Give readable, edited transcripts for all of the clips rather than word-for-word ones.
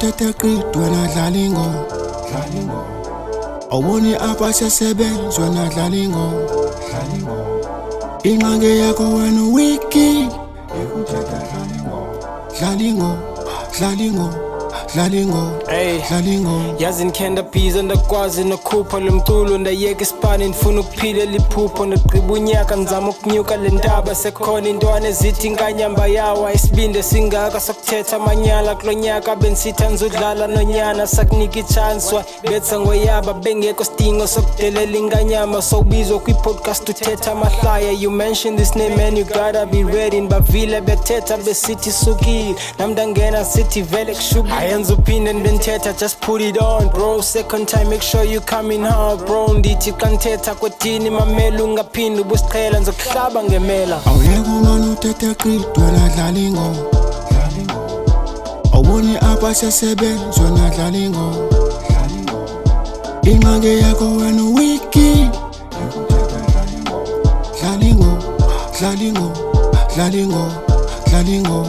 uthethe grid wena dlala ingoma. Awuboni apha siyasebenza wena dlala ingoma. Ingxaki yakho wena wiki dlala ingoma. Yazi ngikhenda bhiza ndakwazi nokhupha lo mculo ndayeka isipani ndifuna ukuphila liphupho ndagqiba unyaka ngizama ukunyuka le ndaba sekhona intwana ezithi inkanyamba yawa isibinde singaka sokuthetha amanyala kulo nyaka bensitha nzudlala nonyana sakunika ichance betha ngoyaba bengekho sidingo sokudelela inkanyama sowubizwa kwi-podcast uthetha amahlaya you mention this name and you gotta be ready bavile bethetha besithi sukile nami ndangena sithi vele kushuka ayenza uphinde nibenthetha just put it on bro second time make sure you coming hard bro ndithi kanthetha kwethini mamela ungaphinde ubusiqhela ngizokuhlaba ngemela awuyeka umane uthethe grid wena dlala ingoma. Awuboni apha siyasebenza wena dlala ingoma. Ingxaki yakho wena wiki dlala ingoma.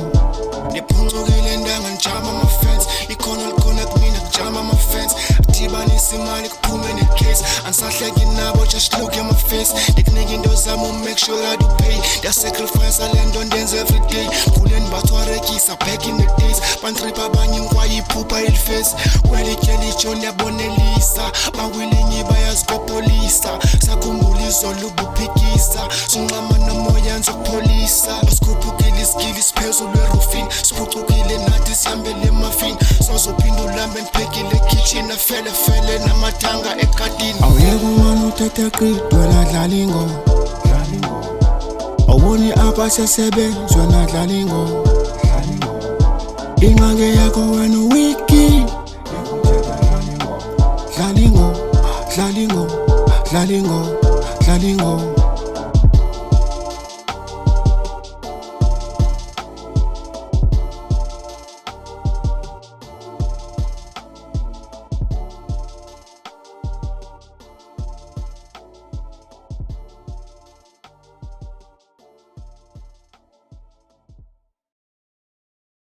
Niphuncukile ndanga njama ama-fans ikhona likhona kumina kujama ama-fans adibanisa imali kuphume ne-case angisahleki nabo just look at my face ndikunika into zami make sure I do pay ndiyasacrifice le nto ndenza everyday kuleni bathwarekisa back in the days bantripa abanye ngikwayiphupha ilifesi kwelityeli itsho ndiyabonelisa bawilinyi bayazikopolisa sakhumbula izolo ubuphikisa sunxama nomoya nzokupholisa basikhuphukile iskili siphezulu erufini siphucukile nathi sihambele emafini sozophinda ulambe ndiphekile kitchen afele namathanga ekadini awuyeka umane uthethe grid wena dlala ingoma. Awuboni apha siyasebenza wena dlala ingoma. Ingxaki yakho wena wiki dlala ingoma.